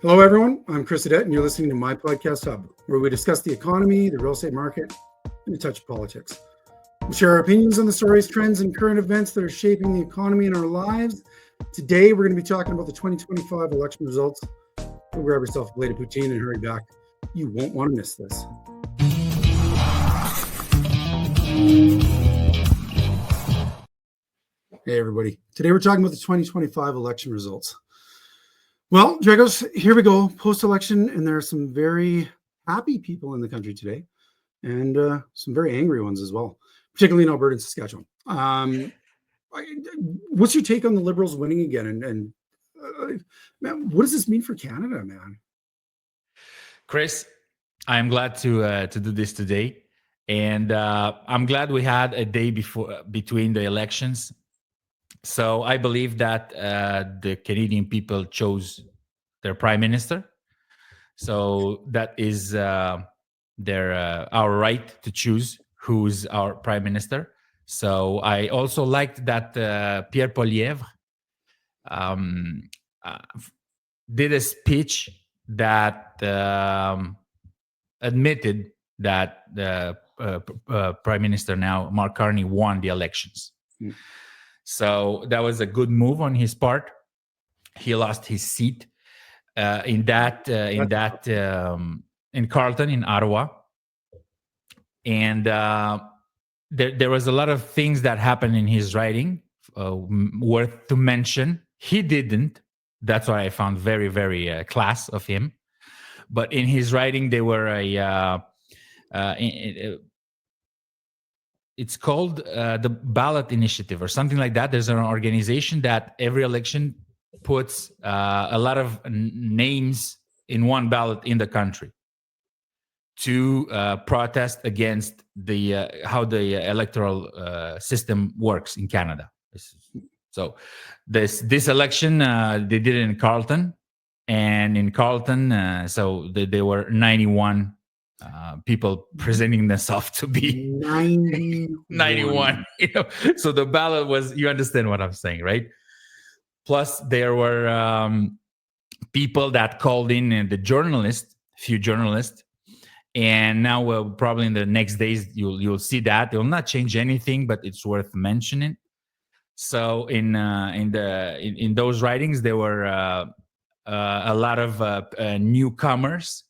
Hello, everyone. I'm Chris Adet, and you're listening to my podcast hub, where we discuss the economy, the real estate market, and a touch of politics. We share our opinions on the stories, trends, and current events that are shaping the economy and our lives. Today, we're going to be talking about the 2025 election results. So grab yourself a plate of poutine and hurry back. You won't want to miss this. Hey, everybody. Today, we're talking about the 2025 election results. Well, Dragos, here we go, post-election, and there are some very happy people in the country today, and some very angry ones as well, particularly in Alberta and Saskatchewan. What's your take on the Liberals winning again? Man, what does this mean for Canada, man? Chris, I'm glad to do this today, and I'm glad we had a day between the elections. So I believe that the Canadian people chose their prime minister. So that is our right to choose who's our prime minister. So I also liked that Pierre Poilievre did a speech that admitted that the prime minister now, Mark Carney, won the elections. Mm. So that was a good move on his part. He lost his seat in Carleton, in Ottawa, and there was a lot of things that happened in his writing worth to mention. He didn't. That's what I found very, very class of him. But in his writing, there were it's called the Ballot Initiative or something like that. There's an organization that every election puts a lot of names in one ballot in the country to protest against the how the electoral system works in Canada. So this election, they did it in Carleton, and in Carleton, so there were 91 people presenting themselves to be 91. So the ballot was, you understand what I'm saying, right? Plus there were people that called in, and few journalists, and now probably in the next days you'll see that it will not change anything, but it's worth mentioning. So in those writings there were a lot of newcomers.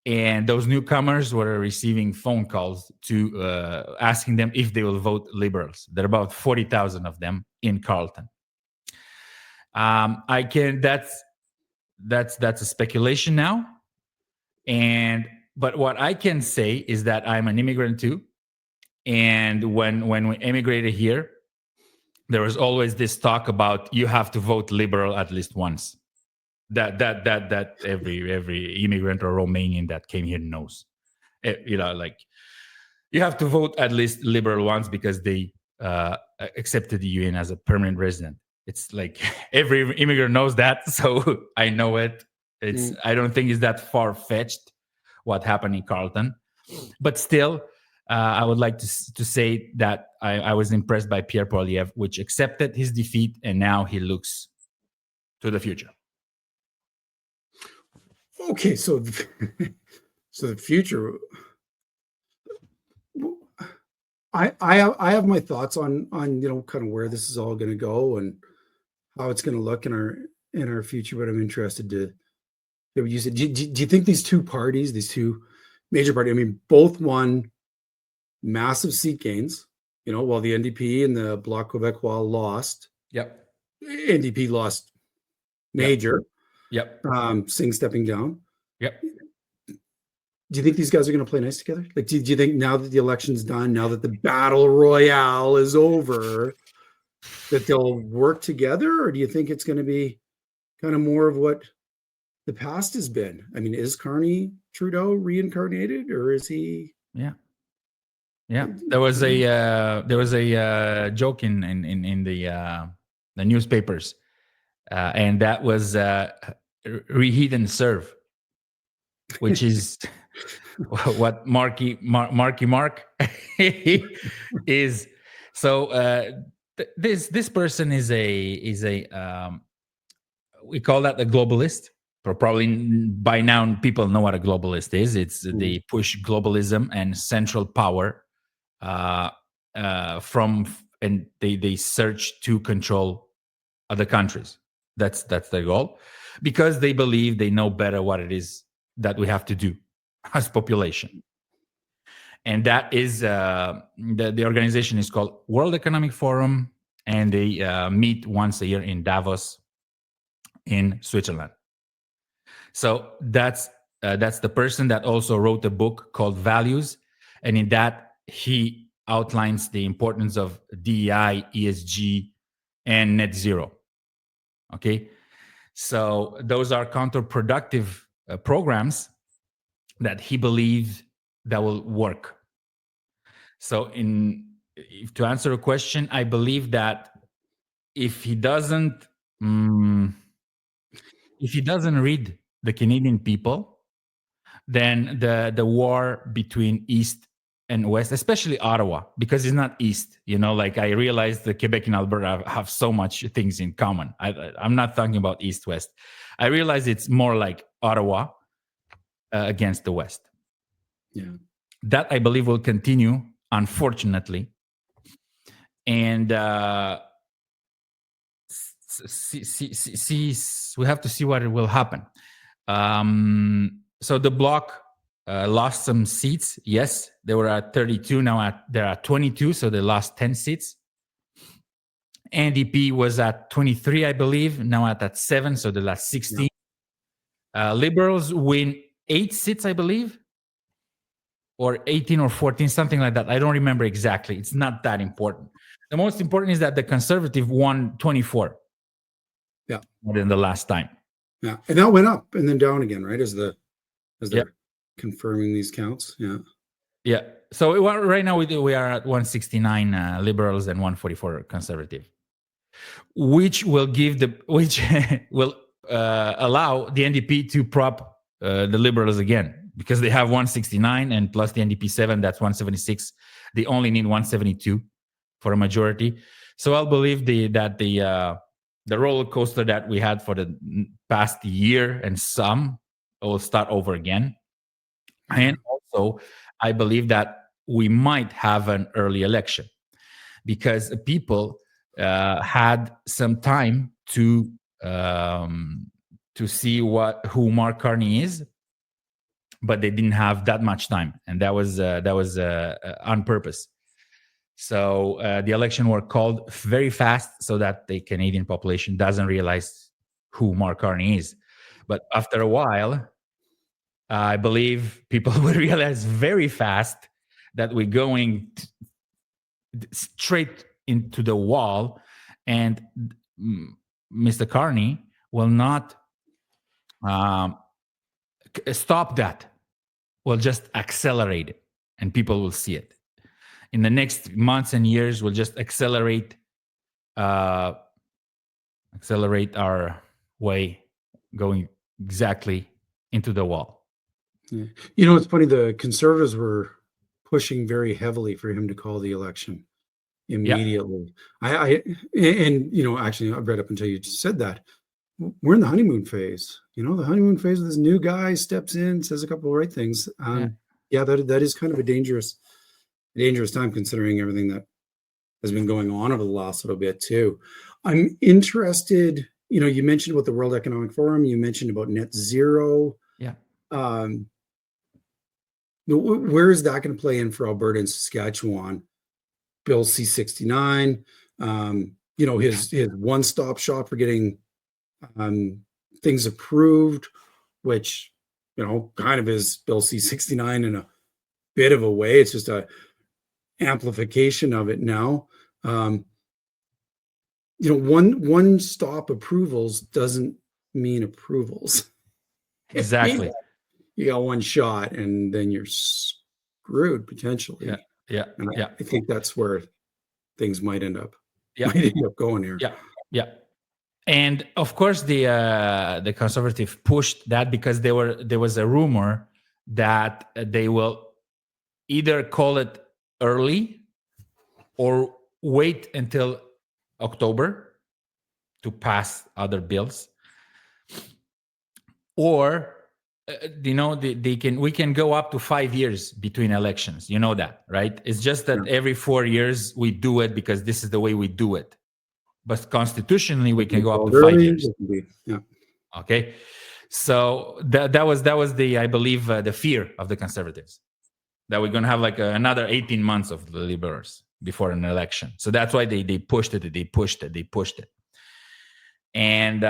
And those newcomers were receiving phone calls to asking them if they will vote Liberals. There are about 40,000 of them in Carleton. That's a speculation now. But what I can say is that I'm an immigrant too. And when we immigrated here, there was always this talk about you have to vote Liberal at least once. That every immigrant or Romanian that came here knows. Like you have to vote at least Liberal once because they accepted you in as a permanent resident. It's like every immigrant knows that, so I know it. I don't think it's that far-fetched what happened in Carleton, but still, I would like to say that I was impressed by Pierre Poilievre, which accepted his defeat, and now he looks to the future. Okay, so the future. I have my thoughts on kind of where this is all going to go and how it's going to look in our future. But I'm interested to you said. Do you think these two major parties, I mean, both won massive seat gains? While the NDP and the Bloc Québécois lost. Yep. NDP lost major. Yep. Singh stepping down. Yep. Do you think these guys are going to play nice together? Like, do you think now that the election's done, now that the battle royale is over, that they'll work together? Or do you think it's going to be kind of more of what the past has been? I mean, is Carney Trudeau reincarnated, or is he? Yeah. There was a joke in the newspapers, and that was reheat and serve, which is what Marky Mark is. So this person is a we call that a globalist. Probably by now people know what a globalist is. It's they push globalism and central power and they search to control other countries. That's their goal, because they believe they know better what it is that we have to do as population. And that is the organization is called World Economic Forum, and they meet once a year in Davos, in Switzerland. So that's the person that also wrote a book called Values, and in that he outlines the importance of DEI, ESG, and net zero. Okay, so those are counterproductive programs that he believes that will work. So, to answer a question, I believe that if he doesn't read the Canadian people, then the war between East and West, especially Ottawa, because it's not East, like I realize the Quebec and Alberta have so much things in common. I'm not talking about East West. I realize it's more like Ottawa against the West. Yeah. That I believe will continue, unfortunately. And we have to see what will happen. So the Bloc lost some seats. Yes, they were at 32. Now they're at 22. So they lost 10 seats. NDP was at 23, I believe. Now at 7. So they lost 16. Yeah. Liberals win 8 seats, I believe, or 18 or 14, something like that. I don't remember exactly. It's not that important. The most important is that the Conservative won 24. Yeah. More than the last time. Yeah. And that went up and then down again, right? As they're confirming these counts. Yeah. Yeah. So right now we are at 169 Liberals and 144 Conservative, which will allow the NDP to prop the Liberals again, because they have 169 and plus the NDP 7, that's 176. They only need 172 for a majority. So I'll believe that the roller coaster that we had for the past year and some will start over again. And also, I believe that we might have an early election, because people had some time to see who Mark Carney is, but they didn't have that much time, and that was on purpose. So the election were called very fast so that the Canadian population doesn't realize who Mark Carney is. But after a while, I believe people will realize very fast that we're going straight into the wall, and Mr. Carney will not stop that. Will just accelerate it, and people will see it. In the next months and years, we'll just accelerate our way, going exactly into the wall. Yeah. It's funny, the Conservatives were pushing very heavily for him to call the election immediately. Yeah. Actually, I've read up until you just said that. We're in the honeymoon phase. The honeymoon phase, this new guy steps in, says a couple of right things. That is kind of a dangerous time, considering everything that has been going on over the last little bit too. I'm interested, you mentioned about the World Economic Forum, you mentioned about net zero. Yeah. Where is that going to play in for Alberta and Saskatchewan? Bill C-69, his one-stop shop for getting things approved, which, kind of is Bill C-69 in a bit of a way. It's just a amplification of it now. One-stop approvals doesn't mean approvals. Exactly. You got one shot and then you're screwed potentially. Yeah. I think that's where things might end up going here. Yeah. And of course, the Conservative pushed that because there was a rumor that they will either call it early or wait until October to pass other bills. or we can go up to 5 years between elections. You know that, right? It's just that every 4 years we do it because this is the way we do it. But constitutionally, we can go up to 5 years. Yeah. Okay, so that was the, I believe, the fear of the conservatives, that we're going to have like another 18 months of the liberals before an election. So that's why they pushed it. And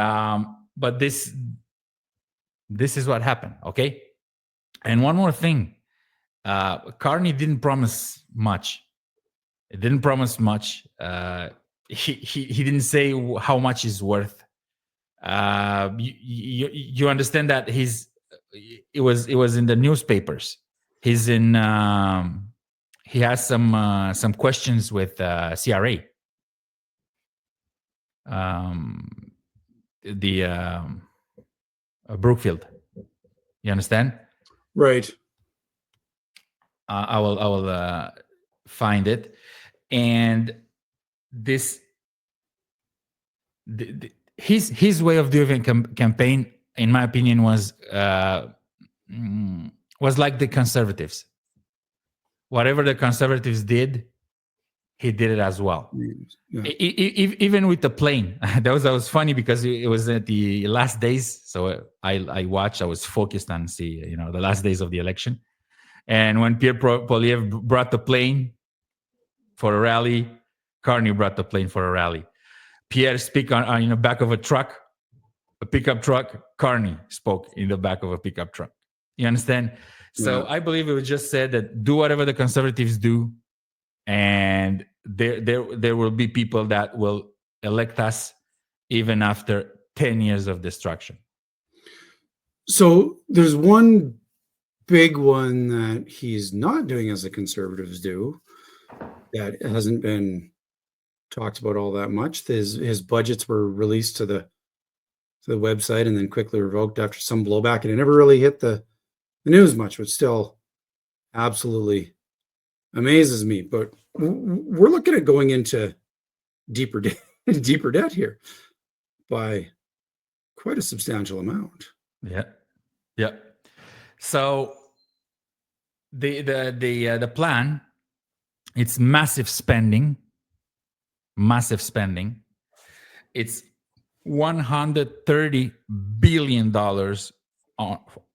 but this is what happened. Okay, and one more thing, Carney didn't promise much. It didn't promise much. He didn't say how much is worth. You understand that it was in the newspapers. He's in. He has some questions with CRA. Brookfield. You understand? Right. I will find it, and this his way of doing campaign, in my opinion, was like the conservatives. Whatever the conservatives did, he did it as well. Yeah. Even with the plane, that was funny because it was at the last days. So I watched. I was focused on the last days of the election, and when Pierre Poilievre brought the plane for a rally, Carney brought the plane for a rally. Pierre speak on the back of a pickup truck. Carney spoke in the back of a pickup truck. You understand? So I believe it was just said that do whatever the conservatives do, and there will be people that will elect us even after 10 years of destruction. So there's one big one that he's not doing as the conservatives do that hasn't been talked about all that much. His budgets were released to the website and then quickly revoked after some blowback, and it never really hit the news much, which still absolutely amazes me. But we're looking at going into deeper debt here by quite a substantial amount. Yeah. So the plan, it's massive spending. It's $130 billion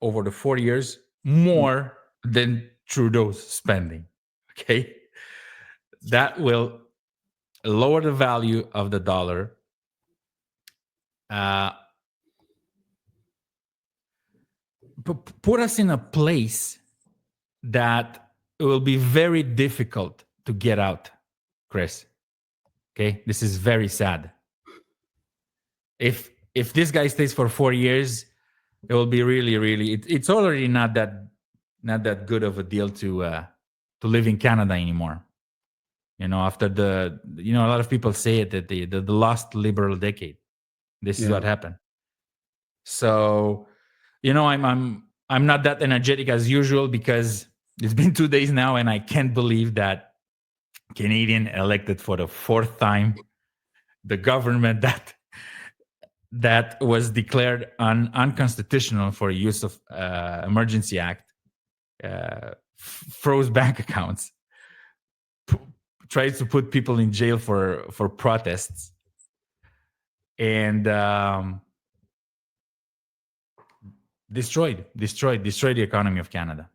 over the 4 years, more than Trudeau's spending. Okay, that will lower the value of the dollar. Put us in a place that it will be very difficult to get out, Chris. Okay, this is very sad. If this guy stays for 4 years, it will be really. It's already not that good of a deal to live in Canada anymore. After a lot of people say it, that the lost liberal decade. This is what happened. So, I'm not that energetic as usual because it's been 2 days now, and I can't believe that Canadian elected for the 4th time the government that was declared unconstitutional for use of Emergency Act, froze bank accounts, tried to put people in jail for protests, and destroyed the economy of Canada.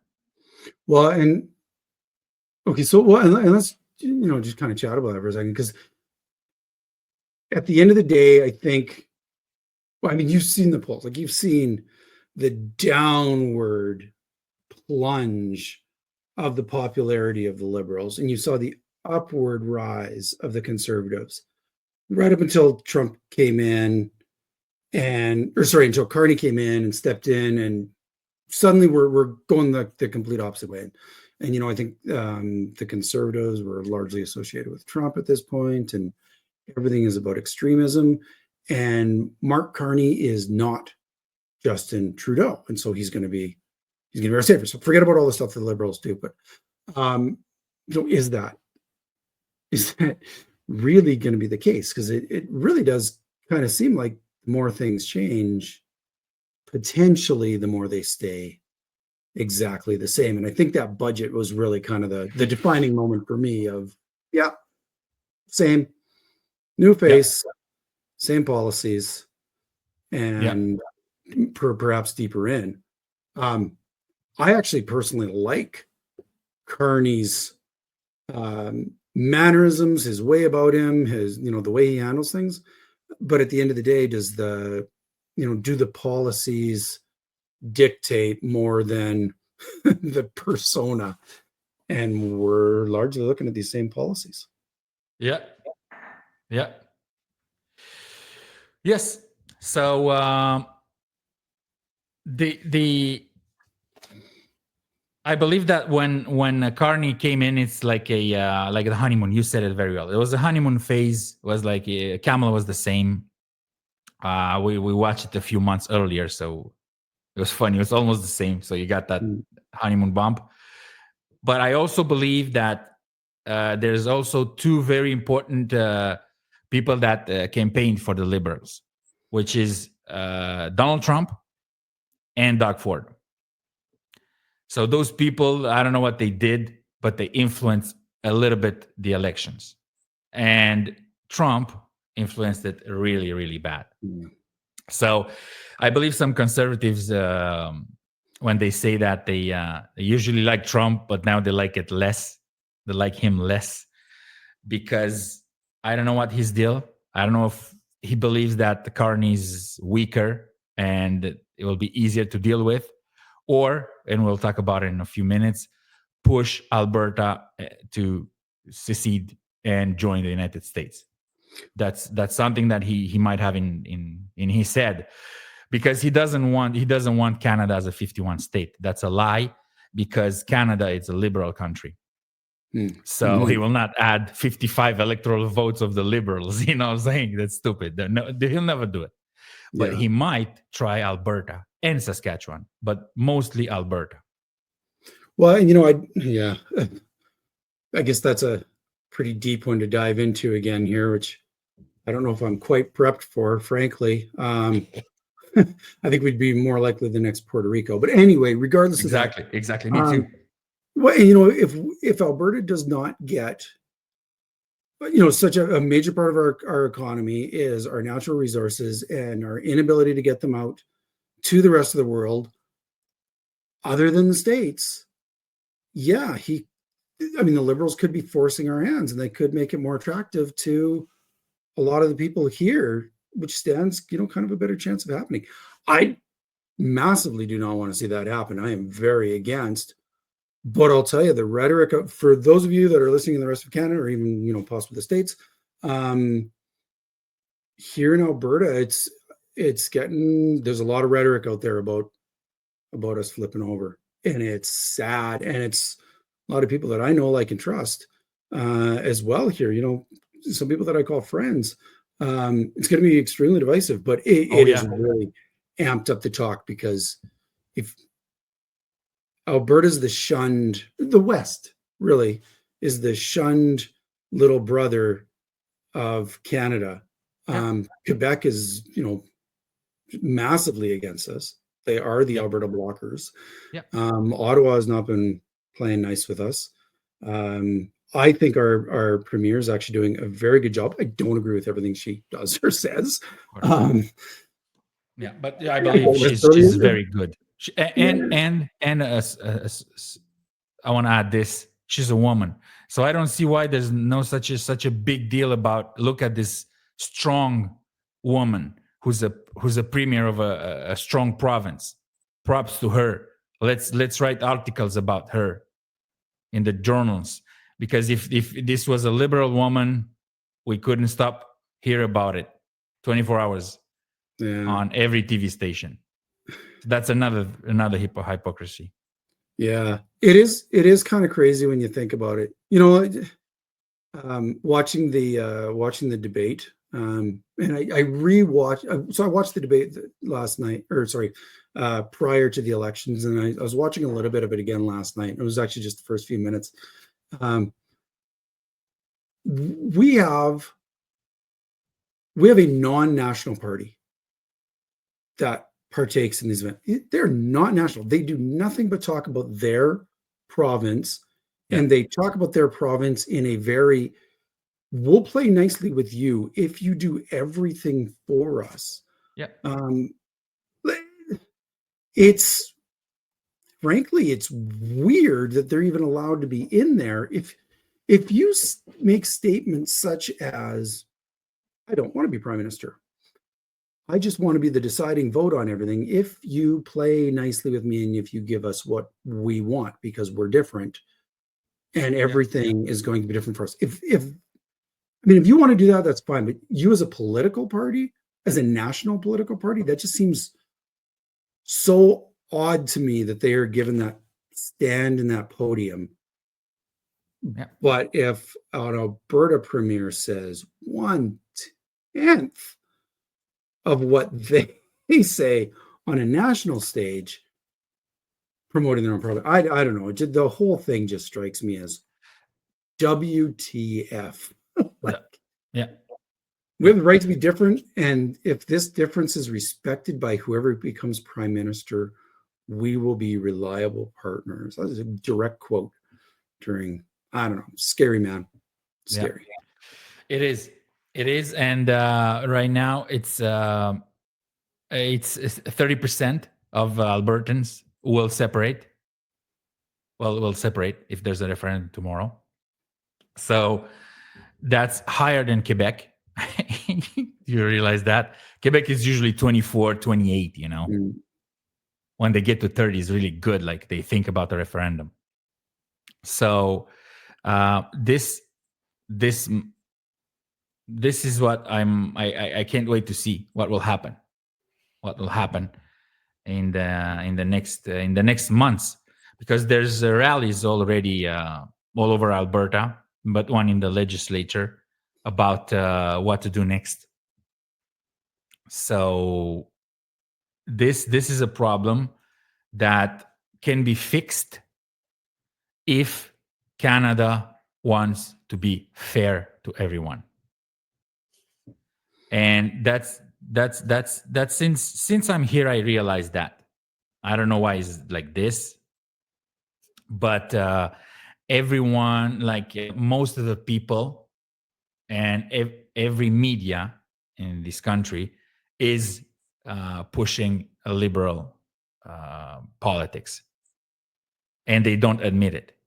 Well, and okay, so and let's just kind of chat about that for a second, because at the end of the day, I think, you've seen the polls, like you've seen the downward plunge of the popularity of the Liberals, and you saw the upward rise of the Conservatives right up until Trump came in until Carney came in and stepped in, and suddenly we're going the complete opposite way. And I think the Conservatives were largely associated with Trump at this point, and everything is about extremism. And Mark Carney is not Justin Trudeau, and so he's going to be our savior. So forget about all the stuff the Liberals do. But is that really going to be the case? Because it really does kind of seem like the more things change, potentially the more they stay exactly the same. And I think that budget was really kind of the defining moment for me of, yeah, same, new face, same policies, and perhaps deeper in. I actually personally like Carney's mannerisms, his way about him, his, the way he handles things. But at the end of the day, does do the policies dictate more than the persona? And we're largely looking at these same policies. Yeah. Yes. So I believe that when Carney came in, it's like like the honeymoon. You said it very well. It was a honeymoon phase. It was like Kamala was the same. We watched it a few months earlier, so it was funny. It was almost the same. So you got that honeymoon bump. But I also believe that there's also two very important people that campaigned for the Liberals, which is Donald Trump and Doug Ford. So those people, I don't know what they did, but they influenced a little bit the elections. And Trump influenced it really, really bad. So I believe some conservatives, when they say that they usually like Trump, but now they like it less. They like him less because I don't know what his deal. I don't know if he believes that the Carney's weaker and it will be easier to deal with, or, and we'll talk about it in a few minutes, push Alberta to secede and join the United States. That's something that he might have in his head, because he doesn't want Canada as a 51 state. That's a lie, because Canada is a liberal country. So he will not add 55 electoral votes of the Liberals. You know what I'm saying? That's stupid. He'll never do it. But he might try Alberta and Saskatchewan, but mostly Alberta. Well, I guess that's a pretty deep one to dive into again here, which I don't know if I'm quite prepped for, frankly. I think we'd be more likely the next Puerto Rico. But anyway, regardless of that. Exactly. Me too. Well, if Alberta does not get, such a major part of our economy is our natural resources and our inability to get them out to the rest of the world, other than the States, the Liberals could be forcing our hands, and they could make it more attractive to a lot of the people here, which stands, kind of a better chance of happening. I massively do not want to see that happen. I am very against. But I'll tell you, the rhetoric for those of you that are listening in the rest of Canada, or even, possibly the States, here in Alberta, it's getting, there's a lot of rhetoric out there about us flipping over, and it's sad. And it's a lot of people that I know, like, and trust as well here, some people that I call friends. It's going to be extremely divisive, but it is really amped up the talk, because if Alberta's the West really is the shunned little brother of Canada. Quebec is, massively against us. They are the Alberta blockers. Ottawa has not been playing nice with us. I think our premier is actually doing a very good job. I don't agree with everything she does or says. But I believe she's very good. And I want to add this: she's a woman, so I don't see why there's no such a big deal about. Look at this strong woman who's a premier of a strong province. Props to her. Let's write articles about her in the journals, because if this was a liberal woman, we couldn't stop hear about it 24 hours on every TV station. That's another hypocrisy. Yeah, it is kind of crazy when you think about it. Watching the debate, and I rewatched. So I watched the debate last night, prior to the elections, and I was watching a little bit of it again last night. It was actually just the first few minutes. We have a non-national party that partakes in these events. They're not national. They do nothing but talk about their province, and they talk about their province in a very, we'll play nicely with you if you do everything for us. Yeah. It's frankly, it's weird that they're even allowed to be in there. If you make statements such as, I don't want to be prime minister, I just want to be the deciding vote on everything. If you play nicely with me and if you give us what we want because we're different and everything is going to be different for us. If you want to do that, that's fine. But you as a political party, as a national political party, that just seems so odd to me that they are given that stand in that podium. Yeah. But if an Alberta premier says 1/10 of what they say on a national stage, promoting their own product, I don't know. The whole thing just strikes me as WTF. Yeah. We have the right to be different, and if this difference is respected by whoever becomes prime minister, we will be reliable partners. That is a direct quote during, I don't know, scary, man. Scary. Yeah. It is. And right now it's 30% of Albertans will separate. Well, will separate if there's a referendum tomorrow. So that's higher than Quebec. You realize that? Quebec is usually 24, 28, When they get to 30 is really good. Like they think about the referendum. So this is what I can't wait to see what will happen. What will happen in the next months, because there's rallies already all over Alberta, but one in the legislature about what to do next. So this is a problem that can be fixed if Canada wants to be fair to everyone. And that's since I'm here, I realized that. I don't know why it's like this, but everyone, like most of the people and every media in this country is pushing a liberal politics, and they don't admit it.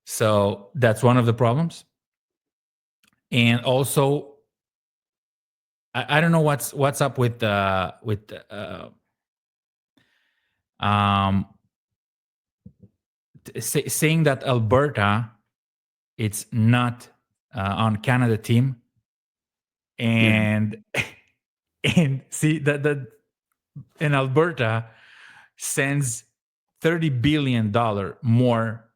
So that's one of the problems. And also, I don't know what's up with saying that Alberta it's not on Canada team, and and see that in Alberta sends $30 billion more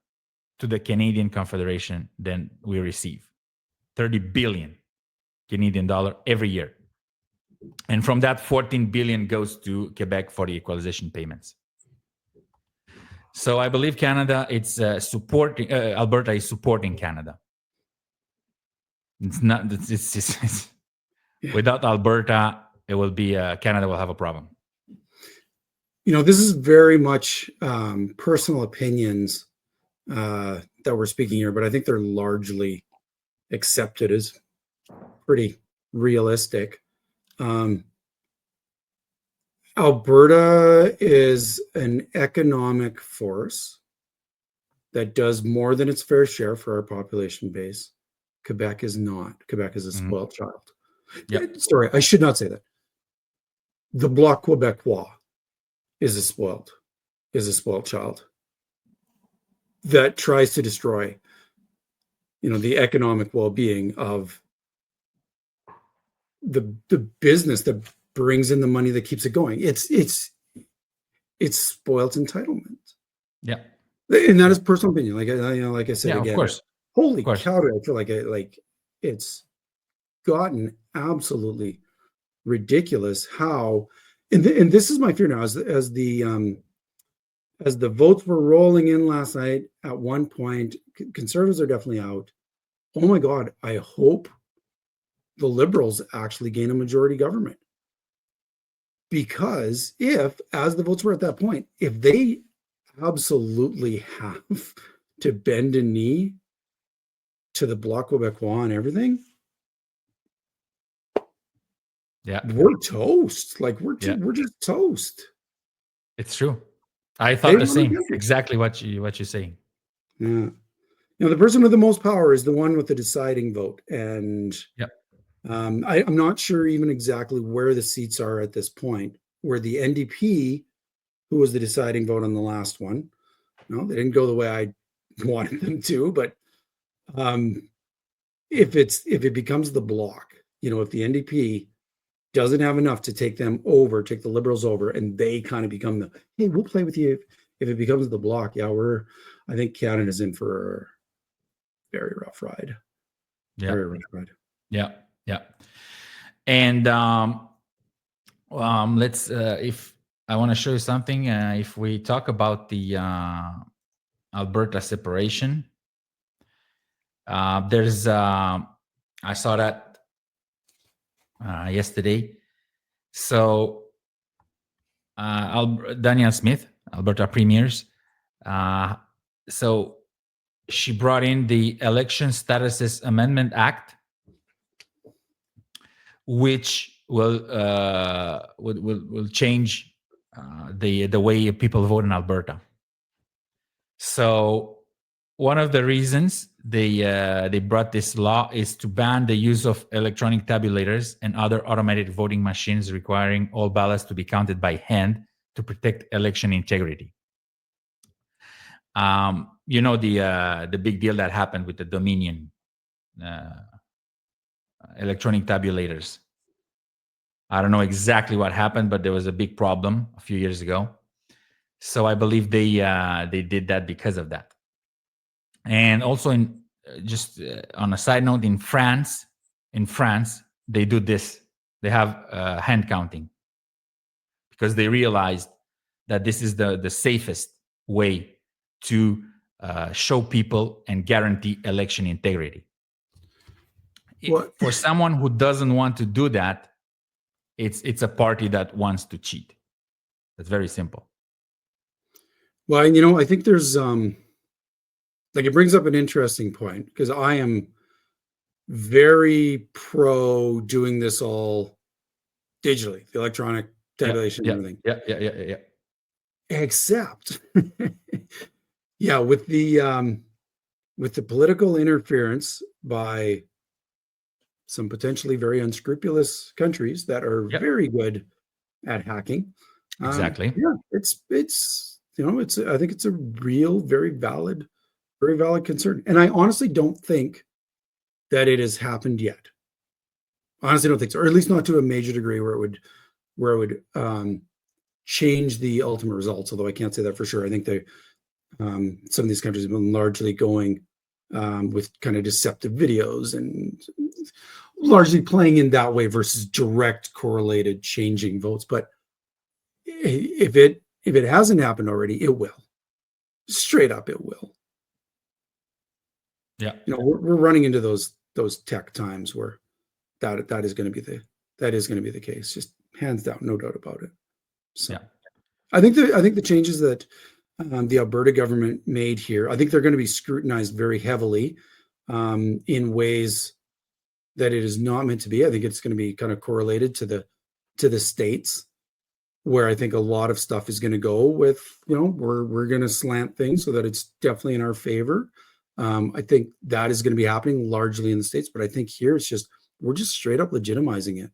to the Canadian Confederation than we receive. 30 billion Canadian dollar every year. And from that, 14 billion goes to Quebec for the equalization payments. So I believe Canada, it's supporting, Alberta is supporting Canada. It's not, it's without Alberta, it will be, Canada will have a problem. This is very much personal opinions that we're speaking here, but I think they're largely accepted as pretty realistic. Alberta is an economic force that does more than its fair share for our population base. Quebec is not. Quebec is a spoiled child. Yep. Sorry, I should not say that. The Bloc Québécois is a spoiled child that tries to destroy, the economic well-being of the business that brings in the money that keeps it going. It's spoiled entitlement. Yeah, and that is personal opinion. Like I said, yeah, again, of course. Holy cow! I feel like it's gotten absolutely ridiculous how, and this is my fear now, as the votes were rolling in last night. At one point, Conservatives are definitely out. Oh my God! I hope the Liberals actually gain a majority government, because if, as the votes were at that point, if they absolutely have to bend a knee to the Bloc Québécois and everything, we're toast. Like we're just toast. It's true. I thought They the run the same. country. Exactly what you're saying. Yeah. The person with the most power is the one with the deciding vote, and I'm not sure even exactly where the seats are at this point. Where the NDP, who was the deciding vote on the last one, no, they didn't go the way I wanted them to. But if it becomes the Bloc, if the NDP doesn't have enough to take them over, take the Liberals over, and they kind of become the, hey, we'll play with you. If it becomes the Bloc, I think Canada's in for a very rough ride. Very rough ride. Yeah. And let's if I want to show you something, if we talk about the Alberta separation, there's I saw that yesterday. So Danielle Smith, Alberta premiers, so she brought in the Election Statuses Amendment Act, which will change the way people vote in Alberta. So one of the reasons they brought this law is to ban the use of electronic tabulators and other automated voting machines requiring all ballots to be counted by hand to protect election integrity. The big deal that happened with the Dominion electronic tabulators. I don't know exactly what happened, but there was a big problem a few years ago. So I believe they did that because of that. And also, on a side note, in France, they do this. They have hand counting because they realized that this is the safest way to show people and guarantee election integrity. For someone who doesn't want to do that, it's a party that wants to cheat. That's very simple. Well, I think there's it brings up an interesting point because I am very pro doing this all digitally, the electronic tabulation and everything. Yeah. Except, with the political interference by some potentially very unscrupulous countries that are very good at hacking. Exactly. It's I think it's a real, very valid concern. And I honestly don't think that it has happened yet. Honestly, don't think so, or at least not to a major degree where it would change the ultimate results. Although I can't say that for sure. I think some of these countries have been largely going with kind of deceptive videos and largely playing in that way versus direct correlated changing votes. But if it hasn't happened already, it will. Straight up, it will. Yeah. We're running into those tech times where that is going to be the case. Just hands down, no doubt about it. So I think the changes that the Alberta government made here, I think they're going to be scrutinized very heavily in ways that it is not meant to be. I think it's going to be kind of correlated to the states, where I think a lot of stuff is going to go with, we're going to slant things so that it's definitely in our favor. I think that is going to be happening largely in the States, but I think here we're just straight up legitimizing it.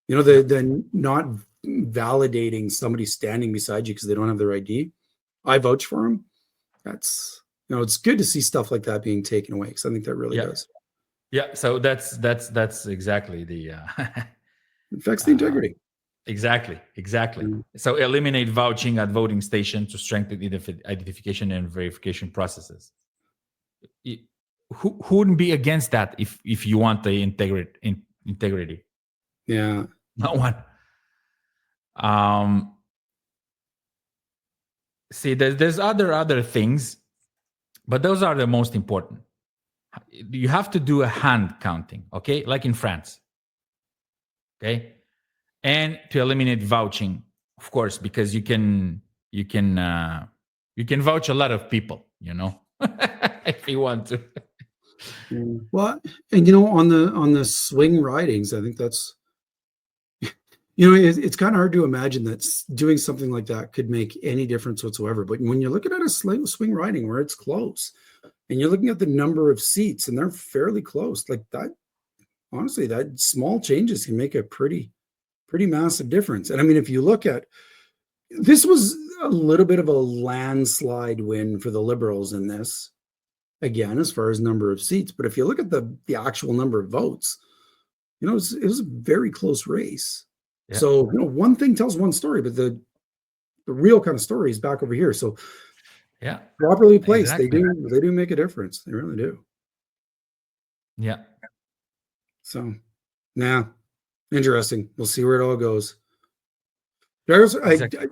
The not validating somebody standing beside you because they don't have their ID. I vouch for them. That's, it's good to see stuff like that being taken away because I think that really does. Yeah. So that's exactly the it affects the integrity. Exactly. So eliminate vouching at voting stations to strengthen identification and verification processes. Who wouldn't be against that if you want the integrity? Yeah. No one. See, there's other things, but those are the most important. You have to do a hand counting, okay? Like in France. Okay? and to eliminate vouching, of course, because you can vouch a lot of people, if you want to. Well, and on the swing ridings, I think that's it's kind of hard to imagine that doing something like that could make any difference whatsoever. But when you're looking at a swing riding where it's close, and you're looking at the number of seats, and they're fairly close, like that. Honestly, that small changes can make a pretty massive difference. And I mean, if you look at this, was a little bit of a landslide win for the Liberals in this, again, as far as number of seats. But if you look at the actual number of votes, it was a very close race. Yeah. So one thing tells one story, but the real kind of story is back over here. So yeah, properly placed, exactly. They do make a difference. They really do. Yeah. So, interesting. We'll see where it all goes. Jaggers, exactly.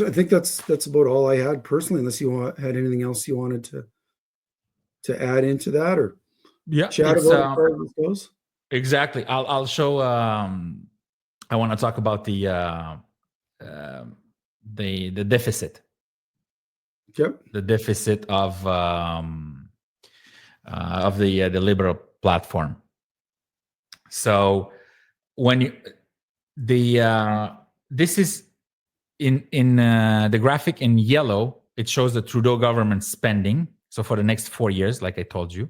I think that's about all I had personally, unless you had anything else you wanted to add into that or chat about how this goes. Exactly. I'll show. I want to talk about the deficit. Yep. The deficit of the Liberal platform. So when this is in the graphic in yellow, it shows the Trudeau government spending. So for the next 4 years, like I told you.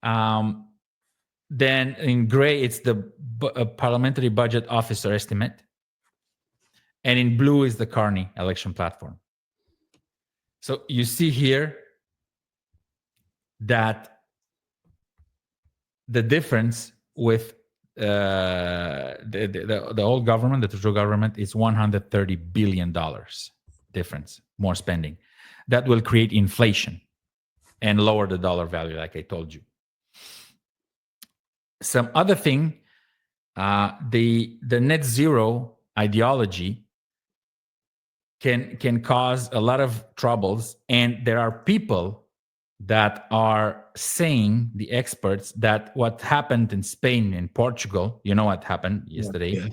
Then in gray, it's the parliamentary budget officer estimate. And in blue is the Carney election platform. So you see here that the difference with the old government, the Trudeau government, is $130 billion difference, more spending. That will create inflation and lower the dollar value, like I told you. Some other thing, the net zero ideology can cause a lot of troubles, and there are people that are saying, the experts, that what happened in Spain and Portugal, what happened yesterday,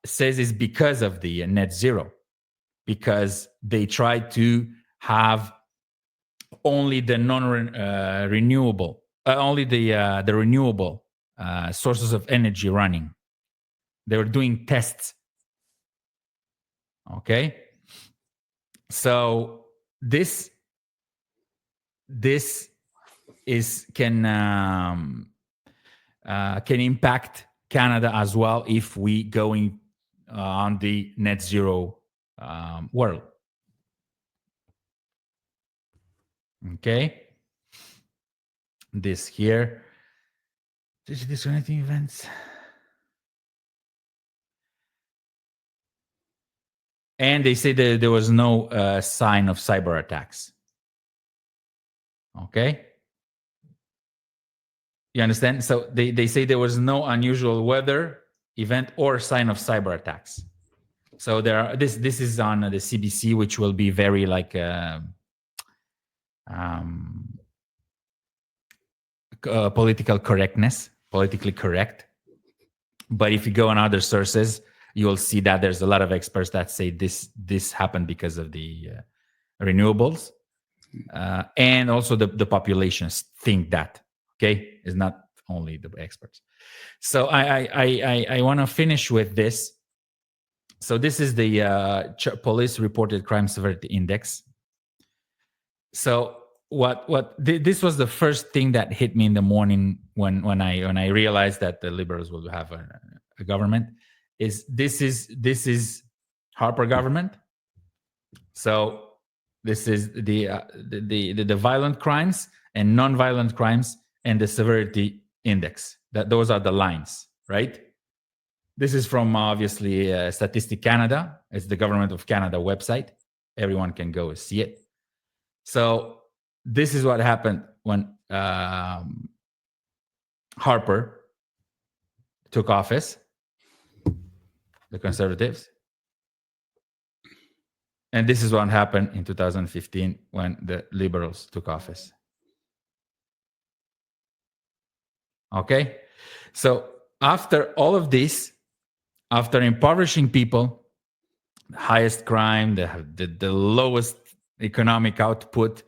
says is because of the net zero, because they tried to have only the renewable sources of energy running. They were doing tests. Okay, so this can impact Canada as well if we going on the net zero world. Okay, this here, discriminating events. And they say that there was no sign of cyber attacks. Okay? You understand? So they say there was no unusual weather event or sign of cyber attacks. So there are, this is on the CBC, which will be very like politically correct. But if you go on other sources, you will see that there's a lot of experts that say this happened because of the renewables, and also the populations think that. Okay, it's not only the experts. So I want to finish with this. So this is the police reported crime severity index. So this was the first thing that hit me in the morning when I realized that the Liberals will have a government. This is Harper government. So this is the violent crimes and non-violent crimes and the severity index. Those are the lines, right? This is from obviously Statistic Canada. It's the Government of Canada website. Everyone can go see it. So this is what happened when Harper took office. The Conservatives. And this is what happened in 2015 when the Liberals took office. Okay? So after all of this, after impoverishing people, highest crime, the lowest economic output,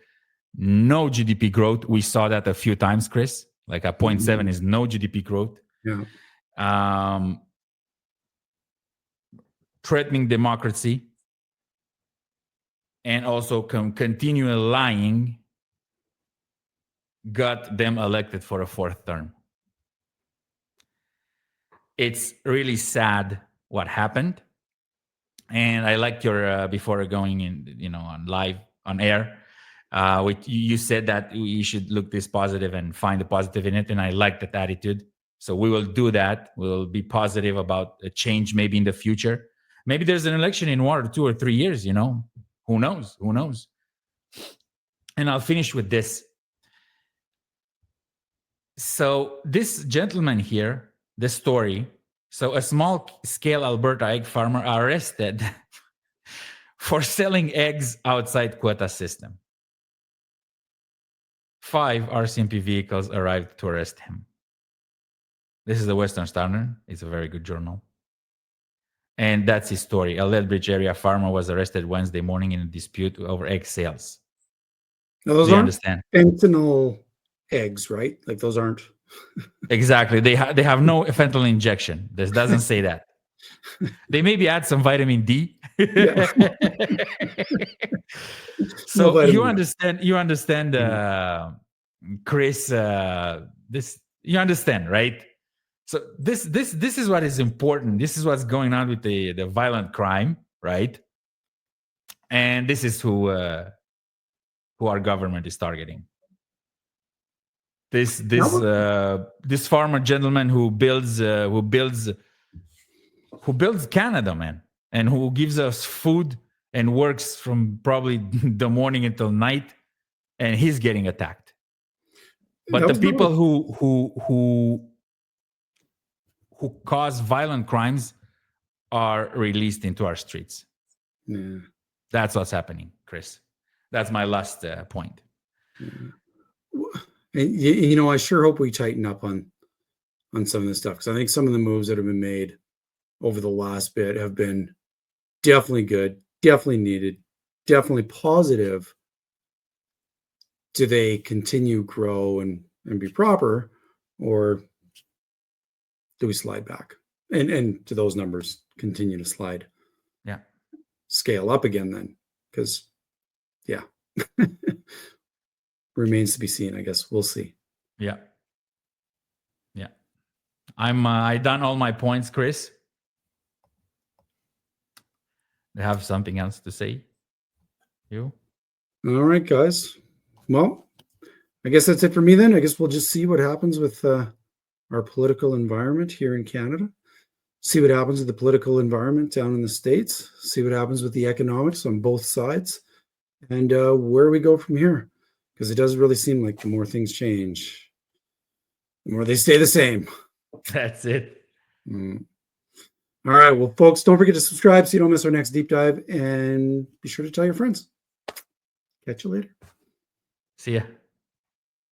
no GDP growth. We saw that a few times, Chris. Like a 0.7 is no GDP growth. Yeah. Threatening democracy, and also continual lying got them elected for a fourth term. It's really sad what happened. And I liked your, before going in, on live, on air, you said that you should look this positive and find the positive in it. And I like that attitude. So we will do that. We'll be positive about a change maybe in the future. Maybe there's an election in 1 or 2 or 3 years, Who knows? Who knows? And I'll finish with this. So this gentleman here, the story. So a small-scale Alberta egg farmer arrested for selling eggs outside quota system. 5 RCMP vehicles arrived to arrest him. This is the Western Standard. It's a very good journal. And that's his story. A Lethbridge area farmer was arrested Wednesday morning in a dispute over egg sales. Now, those Do you aren't understand? fentanyl eggs, right? Like those aren't. Exactly. They have no fentanyl injection. This doesn't say that. They maybe add some vitamin D. Yeah. So No you vitamin D. understand, Chris. This you understand, right? So this is what is important. This is what's going on with the violent crime, right? And this is who our government is targeting. This farmer gentleman who builds Canada, man, and who gives us food and works from probably the morning until night, and he's getting attacked. But the people who cause violent crimes are released into our streets. Yeah. That's what's happening, Chris. That's my last point. Yeah. And, I sure hope we tighten up on some of this stuff, because I think some of the moves that have been made over the last bit have been definitely good, definitely needed, definitely positive. Do they continue, grow, and be proper, or do we slide back? And do those numbers continue to slide? Yeah. Scale up again then, because remains to be seen, I guess. We'll see. Yeah. I done all my points, Chris. Do you have something else to say? You? All right, guys. Well, I guess that's it for me then. I guess we'll just see what happens with our political environment here in Canada. See what happens with the political environment down in the States. See what happens with the economics on both sides, and where we go from here. Because it does really seem like the more things change, the more they stay the same. That's it. All right. Well, folks, don't forget to subscribe so you don't miss our next deep dive. And be sure to tell your friends. Catch you later. See ya.